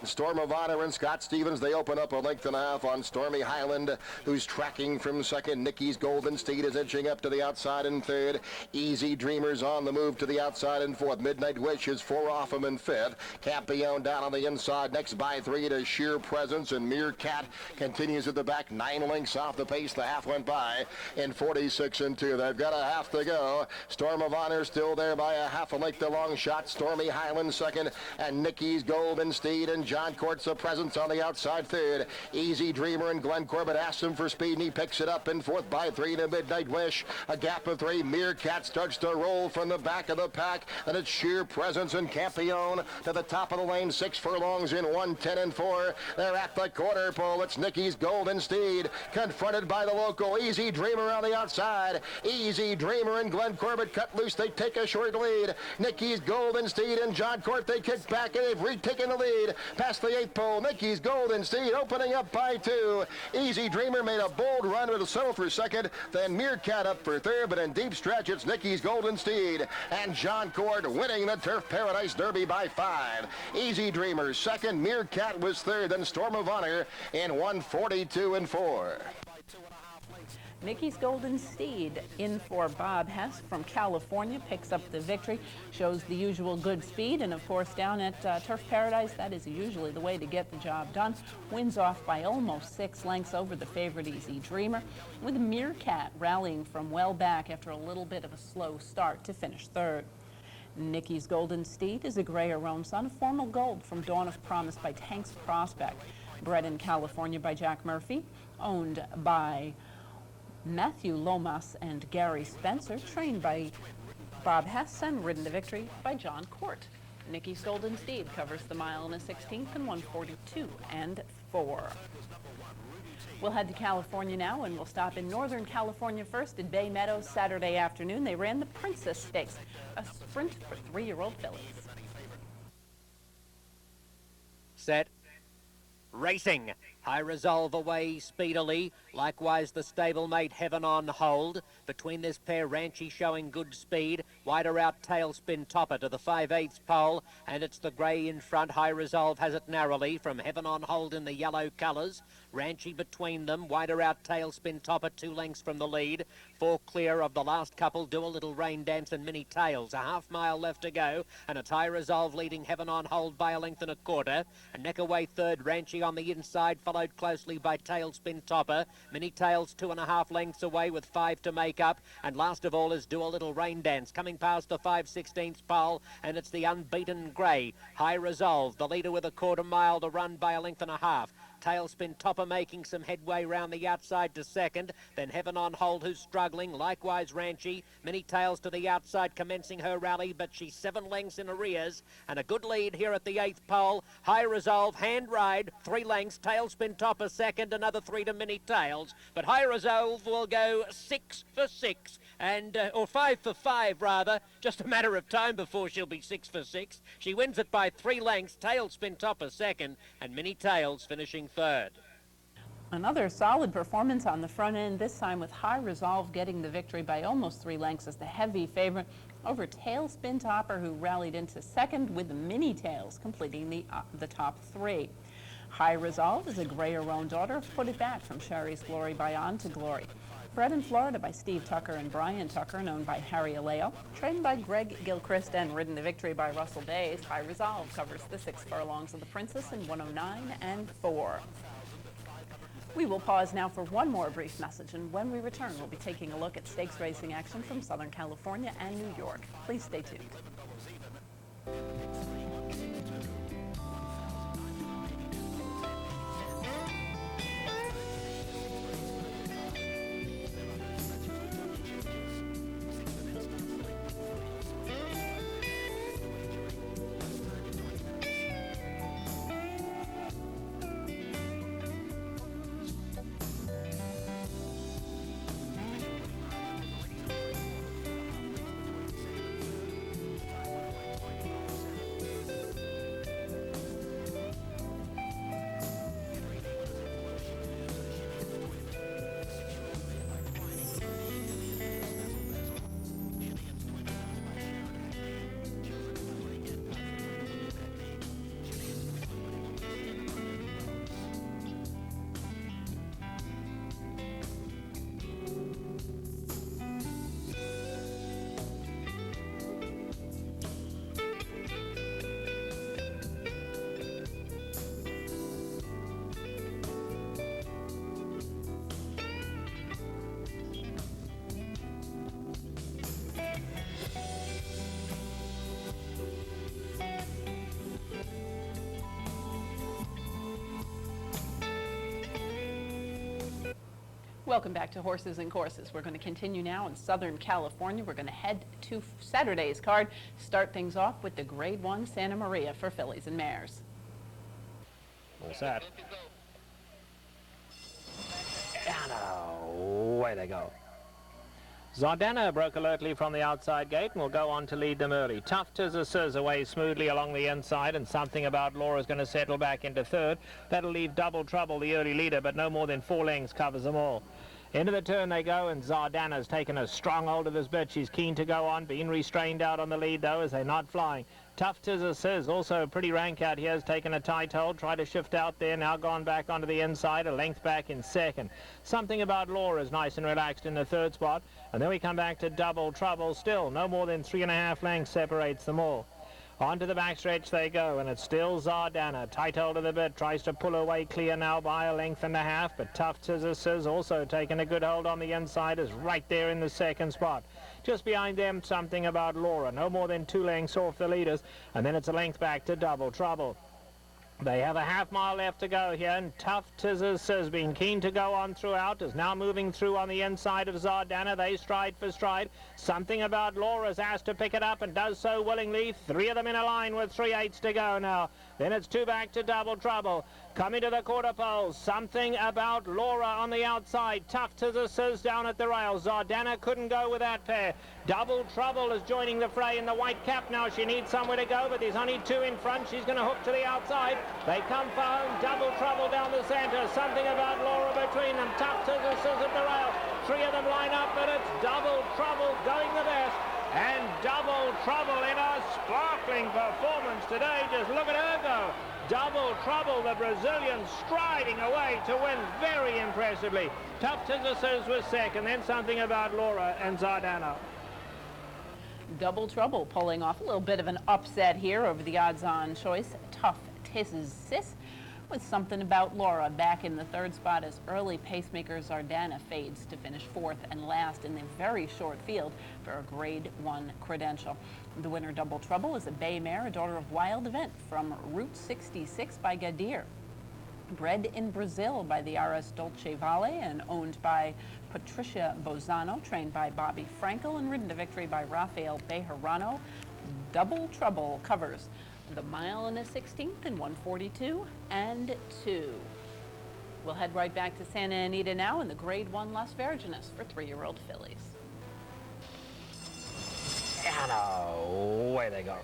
Storm of Honor and Scott Stevens, they open up a length and a half on Stormy Highland, who's tracking from second. Nicky's Golden Steed is inching up to the outside in third. Easy Dreamers on the move to the outside in fourth. Midnight Wish is 4 off him in fifth. Campione down on the inside, next by 3 to Sheer Presence, and Meerkat continues at the back, 9 lengths off the pace. The half went by in 46 and 2. They've got a half to go. Storm of Honor still there by a half a length, the long shot. Stormy Highland second, and Nicky's Golden Steed and John Court's a presence on the outside third. Easy Dreamer and Glenn Corbett asks him for speed, and he picks it up in fourth by 3 to Midnight Wish. A gap of 3. Meerkat starts to roll from the back of the pack. Then it's Sheer Presence and Campione to the top of the lane. 6 furlongs in 1:10 and 4. They're at the quarter pole. It's Nicky's Golden Steed confronted by the local Easy Dreamer on the outside. Easy Dreamer and Glenn Corbett cut loose. They take a short lead. Nicky's Golden Steed and John Court, they kick back and they've retaken the lead. Past the 8th pole, Nicky's Golden Steed opening up by 2. Easy Dreamer made a bold run with a settle for second. Then Meerkat up for third, but in deep stretch, it's Nicky's Golden Steed. And John Court winning the Turf Paradise Derby by 5. Easy Dreamer second, Meerkat was third, then Storm of Honor in 1:42 and 4. Nicky's Golden Steed in for Bob Hess from California, picks up the victory, shows the usual good speed, and of course down at Turf Paradise, that is usually the way to get the job done. Wins off by almost 6 lengths over the favorite Easy Dreamer, with Meerkat rallying from well back after a little bit of a slow start to finish third. Nicky's Golden Steed is a gray Rome son of Formal Gold from Dawn of Promise by Tanks Prospect, bred in California by Jack Murphy, owned by Matthew Lomas and Gary Spencer, trained by Bob Hess and ridden to victory by John Court. Nicky's Golden Steed covers the mile in a 16th in 1:42 and 4. We'll head to California now, and we'll stop in Northern California first at Bay Meadows Saturday afternoon. They ran the Princess Stakes, a sprint for 3-year-old fillies. Set. Racing. High Resolve away speedily. Likewise the stablemate Heaven on Hold. Between this pair, Ranchy showing good speed. Wider out Tailspin Topper to the 5/8 pole. And it's the grey in front. High Resolve has it narrowly from Heaven on Hold in the yellow colours. Ranchy between them. Wider out Tailspin Topper 2 lengths from the lead. 4 clear of the last couple. Do a Little Rain Dance and Mini Tails. A half mile left to go. And it's High Resolve leading Heaven on Hold by 1.25 lengths. A neck away third. Ranchy on the inside, followed closely by Tailspin Topper. Mini Tails 2.5 lengths away with 5 to make up. And last of all is Do a Little Rain Dance coming past the 5/16 pole, and it's the unbeaten grey High Resolve, the leader with a 1/4 mile to run by 1.5 lengths. Tailspin Topper making some headway round the outside to second. Then Heaven on Hold, who's struggling. Likewise Ranchy. Mini Tails to the outside commencing her rally, but she's 7 lengths in arrears. And a good lead here at the 8th pole. High Resolve, hand ride, 3 lengths. Tailspin Topper second, another 3 to Mini Tails. But High Resolve will go 6 for 6. And, or 5 for 5 rather. Just a matter of time before she'll be 6 for 6. She wins it by 3 lengths. Tailspin Topper second, and Mini Tails finishing third. Another solid performance on the front end, this time with High Resolve getting the victory by almost 3 lengths as the heavy favorite over Tailspin Topper, who rallied into second, with the Mini Tails completing the top 3. High Resolve is a gray Roan daughter of Put It Back from Sherry's Glory by On to Glory. Bred in Florida by Steve Tucker and Brian Tucker, known by Harry Aleo. Trained by Greg Gilchrist and ridden to victory by Russell Days, High Resolve covers the 6 furlongs of the Princess in 109 and 4. We will pause now for one more brief message, and when we return, we'll be taking a look at stakes racing action from Southern California and New York. Please stay tuned. Welcome back to Horses and Courses. We're going to continue now in Southern California. We're going to head to Saturday's card. Start things off with the Grade 1 Santa Maria for fillies and mares. All set. And away they go. Zardana broke alertly from the outside gate and will go on to lead them early. Tough Tizzazz away smoothly along the inside, and Something About Laura's going to settle back into third. That'll leave Double Trouble, the early leader, but no more than 4 lengths covers them all. Into the turn they go, and Zardana's taken a strong hold of his bit. She's keen to go on, being restrained out on the lead, though, as they're not flying. Tough Tizzazz, also pretty rank out here, has taken a tight hold, tried to shift out there, now gone back onto the inside, a length back in second. Something About Laura is nice and relaxed in the third spot, and then we come back to Double Trouble. Still, no more than 3.5 lengths separates them all. Onto the backstretch they go, and it's still Zardana. Tight hold of the bit, tries to pull away clear now by 1.5 lengths, but Tough Tizzazz also taking a good hold on the inside, is right there in the second spot. Just behind them, Something About Laura, no more than 2 lengths off the leaders, and then it's a length back to Double Trouble. They have a half-mile left to go here, and Tough Tizzazz has been keen to go on throughout, is now moving through on the inside of Zardana. They stride for stride. Something About Laura's asked to pick it up and does so willingly. 3 of them in a line with 3/8 to go now. Then it's 2 back to Double Trouble. Coming to the quarter pole, Something About Laura on the outside. Tough Tizzazz down at the rail. Zardana couldn't go with that pair. Double Trouble is joining the fray in the white cap now. She needs somewhere to go, but there's only 2 in front. She's going to hook to the outside. They come for home. Double Trouble down the center. Something About Laura between them. Tough Tizzazz at the rail. 3 of them line up, but it's Double Trouble going the best. And Double Trouble in a sparkling performance today. Just look at her go. Double Trouble, the Brazilian, striding away to win very impressively. Tough Tizzazz was second, then Something About Laura and Zardana. Double Trouble pulling off a little bit of an upset here over the odds-on choice. Tough Tizzazz with Something About Laura back in the third spot as early pacemaker Zardana fades to finish 4th and last in the very short field for a Grade 1 credential. The winner, Double Trouble, is a bay mare, a daughter of Wild Event from Route 66 by Gadir. Bred in Brazil by the RS Dolce Valle and owned by Patricia Bozano, trained by Bobby Frankel and ridden to victory by Rafael Bejarano. Double Trouble covers the 1 1/16 in 1:42 and 2. We'll head right back to Santa Anita now in the Grade 1 Las Virgenes for 3-year-old fillies. And away they go.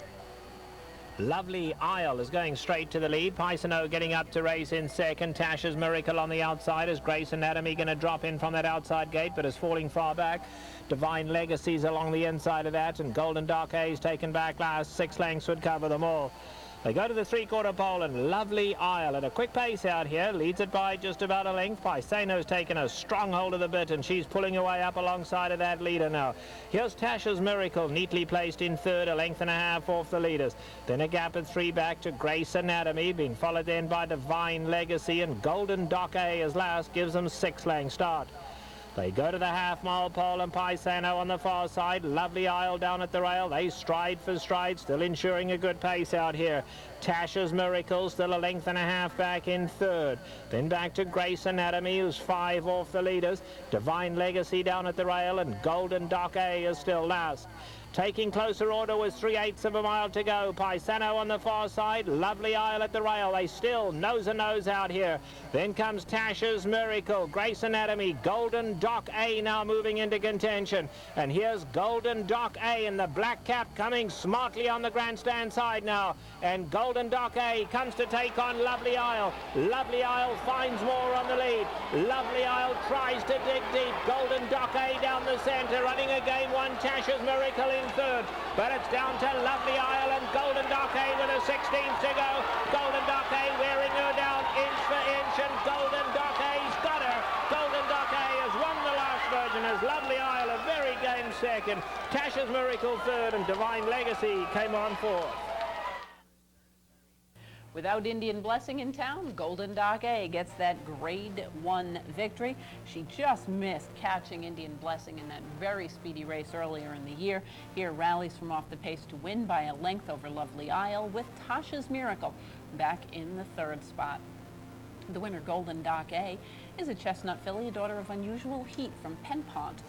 Lovely Isle is going straight to the lead. Paisano getting up to race in second. Tasha's Miracle on the outside. Is Grace Anatomy going to drop in from that outside gate, but is falling far back. Divine Legacies along the inside of that, and Golden Dark A's taken back last. 6 lengths would cover them all. They go to the three-quarter pole, and Lovely Isle at a quick pace out here. Leads it by just about a length. Paisano's taken a strong hold of the bit, and she's pulling her way up alongside of that leader now. Here's Tasha's Miracle, neatly placed in third, a length and a half off the leaders. Then a gap at 3 back to Grace Anatomy, being followed then by Divine Legacy, and Golden Dock A as last gives them 6-length start. They go to the half-mile pole, and Paisano on the far side. Lovely Isle down at the rail. They stride for stride, still ensuring a good pace out here. Tasha's Miracle still a length and a half back in third. Then back to Grace Anatomy, who's 5 off the leaders. Divine Legacy down at the rail, and Golden Dock A is still last. Taking closer order with 3/8 of a mile to go. Paisano on the far side. Lovely Isle at the rail. They still nose and nose out here. Then comes Tasha's Miracle. Grace Anatomy. Golden Dock A now moving into contention. And here's Golden Dock A in the black cap coming smartly on the grandstand side now. And Golden Dock A comes to take on Lovely Isle. Lovely Isle finds more on the lead. Lovely Isle tries to dig deep. Golden Dock A down the centre, running again one. Tasha's Miracle in third, but it's down to Lovely Isle and Golden Dock A with a 16th to go. Golden Dock A wearing her down inch for inch, and Golden Dock A's got her. Golden Dock A has won the last Virgin as Lovely Isle a very game second. Tasha's Miracle third, and Divine Legacy came on fourth. Without Indian Blessing in town, Golden Dock A gets that Grade 1 victory. She just missed catching Indian Blessing in that very speedy race earlier in the year. Here rallies from off the pace to win by a length over Lovely Isle, with Tasha's Miracle back in the third spot. The winner, Golden Dock A, is a chestnut filly, a daughter of Unusual Heat from Penpont,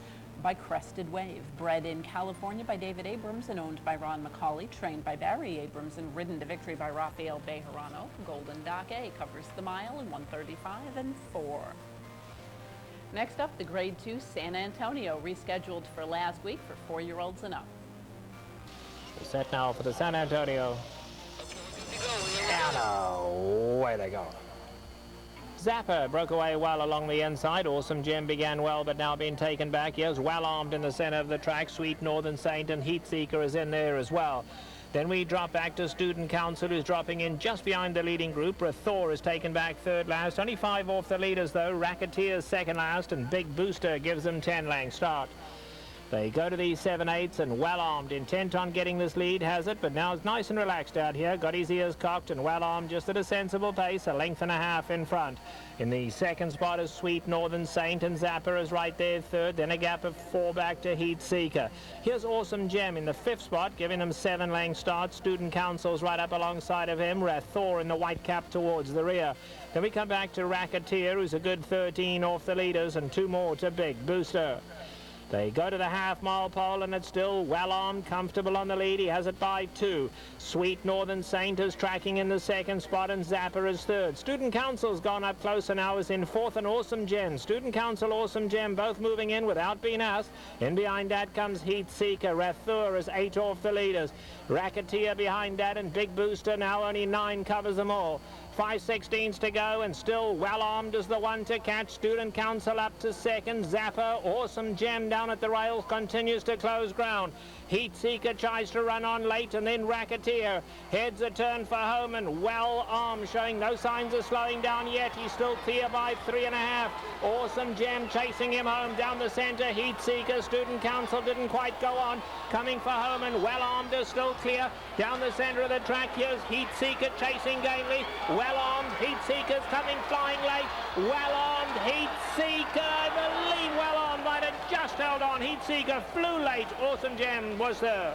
by Crested Wave. Bred in California by David Abrams and owned by Ron McCauley, trained by Barry Abrams and ridden to victory by Rafael Bejarano. Golden Dock A covers the mile in 1:35 and 4. Next up, the Grade 2 San Antonio, rescheduled for last week for 4-year-olds and up. Set now for the San Antonio. And away they go. Zapper broke away well along the inside. Awesome Gem began well, but now being taken back. Here's Well Armed in the center of the track. Sweet Northern Saint and Heat Seeker is in there as well. Then we drop back to Student Council, who's dropping in just behind the leading group. Rathor is taken back third last. Only 5 off the leaders, though. Racketeer's second last, and Big Booster gives them 10-length start. They go to these 7/8 and Well Armed, intent on getting this lead, has it, but now it's nice and relaxed out here. Got his ears cocked, and Well Armed just at a sensible pace, a length and a half in front. In the second spot is Sweet Northern Saint, and Zapper is right there third, then a gap of 4 back to Heat Seeker. Here's Awesome Gem in the 5th spot, giving them 7-length starts. Student Council's right up alongside of him. Rathor in the white cap towards the rear. Then we come back to Racketeer, who's a good 13 off the leaders, and 2 more to Big Booster. They go to the half-mile pole, and it's still Well Armed, comfortable on the lead. He has it by 2. Sweet Northern Saint is tracking in the 2nd spot, and Zapper is 3rd. Student Council's gone up closer now, is in 4th, and Awesome Gem. Student Council, Awesome Gem, both moving in without being asked. In behind that comes Heat Seeker. Rathur is 8 off the leaders. Racketeer behind that, and Big Booster now only 9 covers them all. 5/16 to go, and still Well Armed is the one to catch. Student Council up to 2nd. Zapper, Awesome Gem down at the rails, continues to close ground. Heat Seeker tries to run on late, and then Racketeer heads a turn for home, and Well Armed showing no signs of slowing down yet. He's still clear by 3.5. Awesome Gem chasing him home down the center. Heat Seeker, Student Council didn't quite go on. Coming for home, and Well Armed is still clear down the center of the track. Here's Heat Seeker chasing gamely. Well Armed, Heat Seeker's coming flying late. Well Armed, Heat Seeker, I believe Well Armed might have just held on. Heat Seeker flew late. Awesome Gem was there.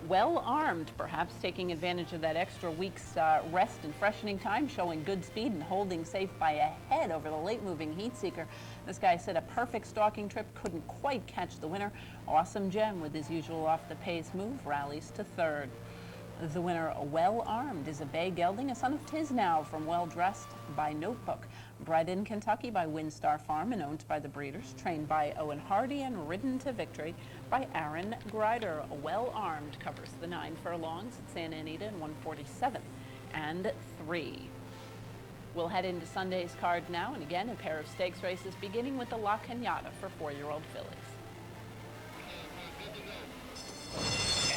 Well Armed, perhaps taking advantage of that extra week's rest and freshening time, showing good speed and holding safe by a head over the late-moving Heat Seeker. This guy said a perfect stalking trip, couldn't quite catch the winner. Awesome Gem, with his usual off-the-pace move, rallies to 3rd. The winner, Well Armed, is a bay gelding, a son of Tisnow from Well Dressed by Notebook. Bred in Kentucky by Windstar Farm and owned by the breeders, trained by Owen Hardy and ridden to victory by Aaron Grider. Well Armed covers the 9 furlongs at Santa Anita in 1:47 and 3. We'll head into Sunday's card now, and again a pair of stakes races, beginning with the La Cañada for 4-year-old fillies.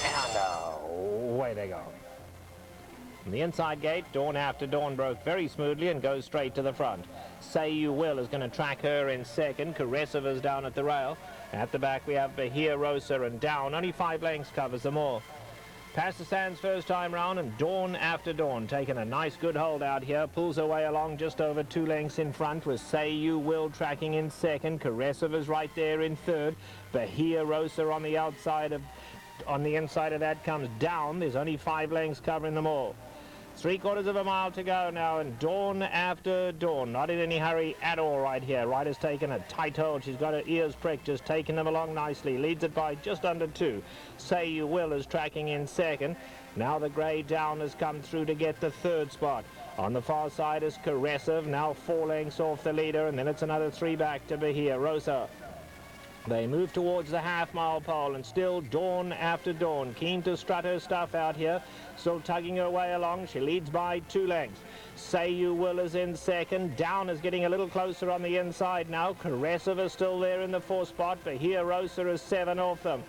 And away they go. From the inside gate, Dawn After Dawn broke very smoothly and goes straight to the front. Say You Will is going to track her in second. Caressive is down at the rail. At the back we have Bahia Rosa and Down. Only 5 lengths covers them all. Past the stands first time round, and Dawn After Dawn taking a nice good hold out here. Pulls her way along just over 2 lengths in front with Say You Will tracking in second. Caressive is right there in third. Bahia Rosa on the outside of, on the inside of that comes Down. There's only 5 lengths covering them all. 3/4 of a mile to go now, and Dawn After Dawn, not in any hurry at all right here. Rider's taken a tight hold. She's got her ears pricked, just taking them along nicely. Leads it by just under 2. Say You Will is tracking in second. Now the grey Down has come through to get the 3rd spot. On the far side is Caressive, now 4 lengths off the leader, and then it's another 3 back to Bahia Rosa. They move towards the half-mile pole, and still Dawn After Dawn, keen to strut her stuff out here, still tugging her way along. She leads by 2 lengths. Say You Will is in second. Down is getting a little closer on the inside now. Caressive is still there in the 4th spot. Bahia Rosa is 7 off them.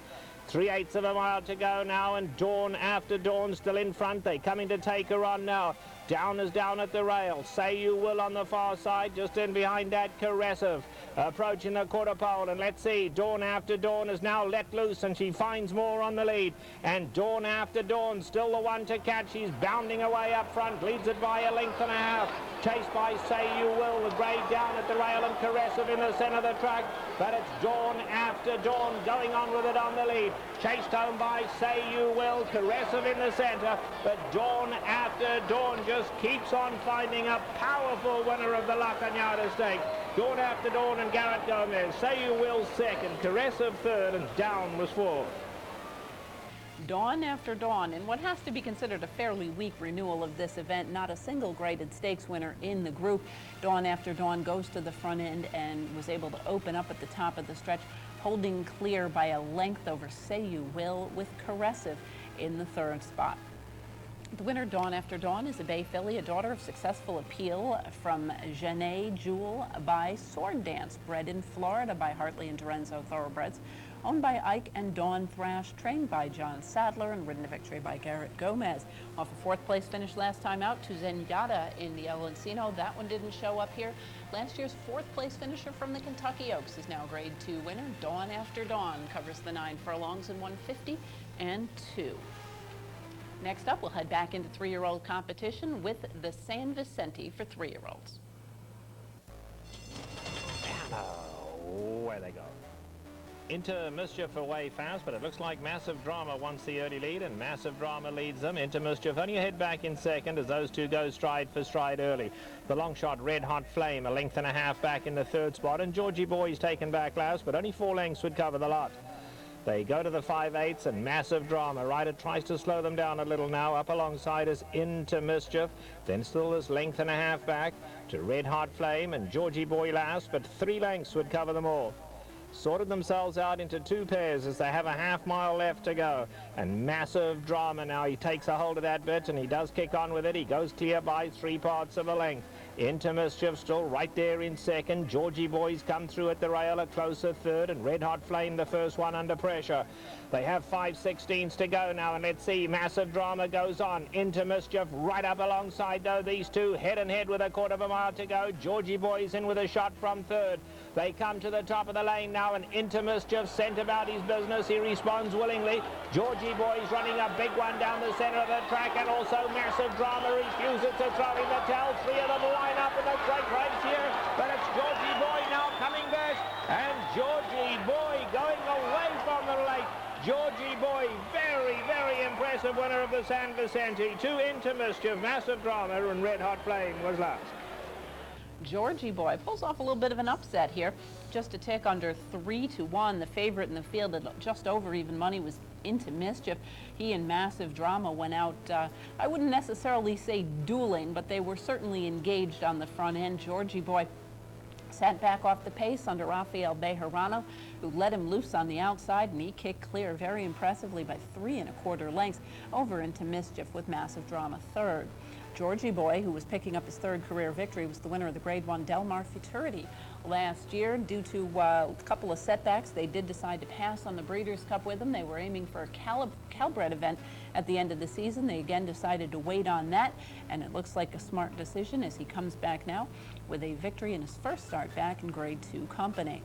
3/8 of a mile to go now, and Dawn After Dawn still in front. They're coming to take her on now. Down is down at the rail. Say You Will on the far side, just in behind that Caressive. Approaching the quarter pole, and let's see, Dawn After Dawn is now let loose, and she finds more on the lead. And Dawn After Dawn still the one to catch. She's bounding away up front, leads it by 1.5 lengths. Chased by Say You Will, the grey Down at the rail, and Caressive in the centre of the track. But it's Dawn After Dawn going on with it on the lead. Chased home by Say You Will, Caressive in the centre, but Dawn After Dawn just keeps on finding a powerful winner of the La Cañada Stakes. Dawn After Dawn and Garrett Gomez. Say You Will second, Caressive third, and Down was fourth. Dawn After Dawn, in what has to be considered a fairly weak renewal of this event, not a single graded stakes winner in the group. Dawn After Dawn goes to the front end and was able to open up at the top of the stretch, holding clear by a length over Say You Will, with Caressive in the 3rd spot. The winner, Dawn After Dawn, is a bay filly, a daughter of successful appeal from Janae Jewel by Sword Dance, bred in Florida by Hartley and Dorenzo Thoroughbreds, owned by Ike and Dawn Thrash, trained by John Sadler, and ridden to victory by Garrett Gomez. Off a 4th place finish last time out to Zenyatta in the El Encino. That one didn't show up here. Last year's 4th place finisher from the Kentucky Oaks is now Grade 2 winner. Dawn After Dawn covers the 9 furlongs in 150 and 2. Next up, we'll head back into 3-year-old competition with the San Vicente for 3-year-olds. Where they go. Into Mischief away fast, but it looks like Massive Drama wants the early lead, and Massive Drama leads them. Into Mischief only a head back in second as those two go stride for stride early. The long shot Red Hot Flame 1.5 lengths back in the 3rd spot, and Georgie Boy's taken back last, but only 4 lengths would cover the lot. They go to the 5/8, and Massive Drama. Ryder tries to slow them down a little now. Up alongside is Into Mischief. Then still is 1.5 lengths back to Red Hot Flame and Georgie Boy last, but 3 lengths would cover them all. Sorted themselves out into 2 pairs as they have a half-mile left to go. And Massive Drama now, he takes a hold of that bit, and he does kick on with it. He goes clear by 3/4 of a length. Into Mischief still right there in second. Georgie Boy's come through at the rail, a closer third, and Red Hot Flame the first one under pressure. They have 5/16 to go now, and let's see, Massive Drama goes on. Into Mischief right up alongside though, these two head and head with a 1/4 mile to go. Georgie Boy's in with a shot from third. They come to the top of the lane now, and Into Mischief sent about his business. He responds willingly. Georgie Boy's running a big one down the center of the track, and also Massive Drama refuses to throw in the towel. 3 of them line up in a great race here, but it's Georgie Boy now coming back, and Georgie Boy going away from the lake. Georgie Boy, very, very impressive winner of the San Vicente. 2 Into Mischief, Massive Drama, and Red Hot Flame was last. Georgie Boy pulls off a little bit of an upset here. Just a tick under 3-1. The favorite in the field at just over even money was Into Mischief. He and Massive Drama went out, I wouldn't necessarily say dueling, but they were certainly engaged on the front end. Georgie Boy sat back off the pace under Rafael Bejarano, who let him loose on the outside, and he kicked clear very impressively by 3 1/4 lengths over Into Mischief with Massive Drama third. Georgie Boy, who was picking up his 3rd career victory, was the winner of the Grade 1 Del Mar Futurity last year. Due to a couple of setbacks, they did decide to pass on the Breeders' Cup with him. They were aiming for a Calbred event at the end of the season. They again decided to wait on that, and it looks like a smart decision as he comes back now with a victory in his first start back in Grade 2 company.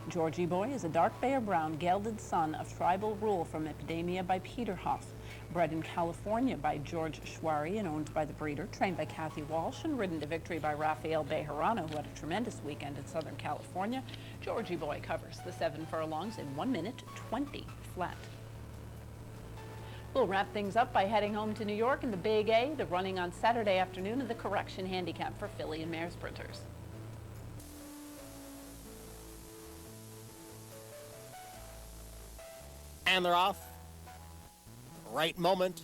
Georgie Boy is a dark bay or brown gelded son of tribal rule from Epidemia by Peter Huff. Bred in California by George Schwari and owned by the breeder, trained by Kathy Walsh and ridden to victory by Rafael Bejarano, who had a tremendous weekend in Southern California. Georgie Boy covers the 7 furlongs in 1 minute 20 flat. We'll wrap things up by heading home to New York in the Big A, the running on Saturday afternoon of the Correction Handicap for filly and mare sprinters. And they're off. Right Moment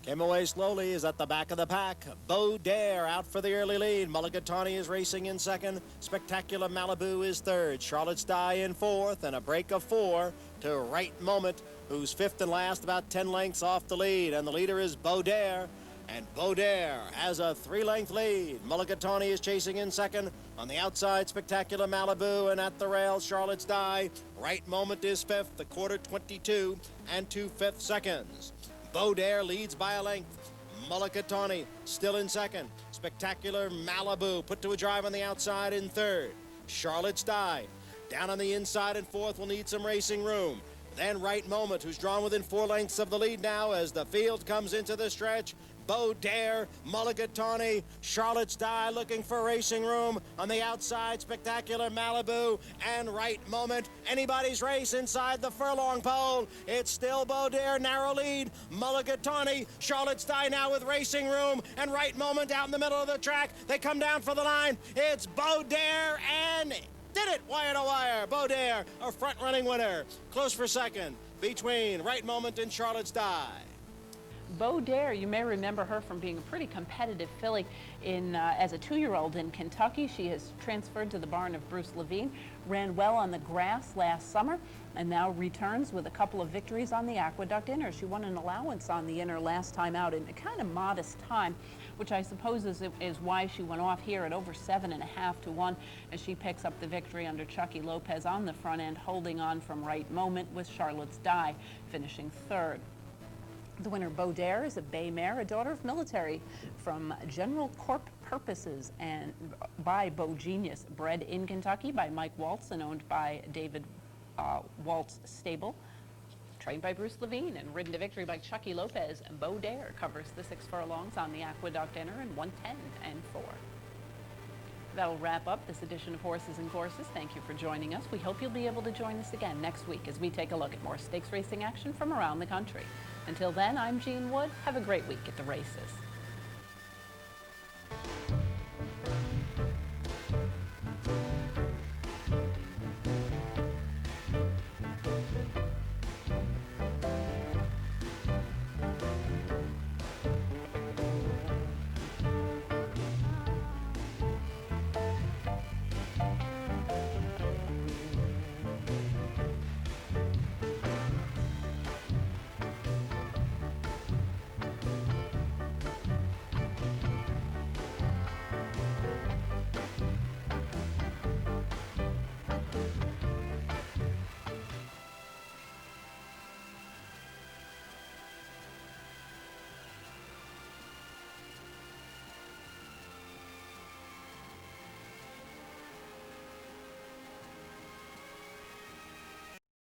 came away slowly, is at the back of the pack. Beau Dare out for the early lead. Mulligatawny is racing in second. Spectacular Malibu is third. Charlotte's Die in fourth, and a break of 4 to Right Moment, who's fifth and last, about 10 lengths off the lead. And the leader is Beau Dare. And Beau Dare has a 3-length lead. Mulligatawny is chasing in second. On the outside, Spectacular Malibu, and at the rails, Charlotte's Die. Right Moment is fifth, the quarter 22 and 2/5 seconds. Beau Dare leads by a length. Mulligatawny still in second. Spectacular Malibu put to a drive on the outside in third. Charlotte's Die down on the inside in fourth, will need some racing room. Then Right Moment, who's drawn within 4 lengths of the lead now as the field comes into the stretch. Beau Dare, Mulligatawny, Charlotte's Die looking for racing room. On the outside, Spectacular Malibu and Right Moment. Anybody's race inside the furlong pole. It's still Beau Dare, narrow lead. Mulligatawny, Charlotte's Die now with racing room, and Right Moment out in the middle of the track. They come down for the line. It's Beau Dare and did it wire to wire. Beau Dare, a front-running winner. Close for second between Right Moment and Charlotte's Die. Beau Dare, you may remember her from being a pretty competitive filly as a 2-year-old in Kentucky. She has transferred to the barn of Bruce Levine, ran well on the grass last summer, and now returns with a couple of victories on the Aqueduct Inner. She won an allowance on the Inner last time out in a kind of modest time, which I suppose is why she went off here at over 7.5 to 1 as she picks up the victory under Chucky Lopez on the front end, holding on from Right Moment with Charlotte's Die finishing third. The winner, Beau Dare, is a bay mare, a daughter of military from General Corp Purposes and by Beau Genius, bred in Kentucky by Mike Waltz and owned by David Waltz Stable, trained by Bruce Levine and ridden to victory by Chucky Lopez. And Beau Dare covers the 6 furlongs on the Aqueduct Inner in 1:10 and 4. That'll wrap up this edition of Horses and Courses. Thank you for joining us. We hope you'll be able to join us again next week as we take a look at more stakes racing action from around the country. Until then, I'm Jean Wood. Have a great week at the races.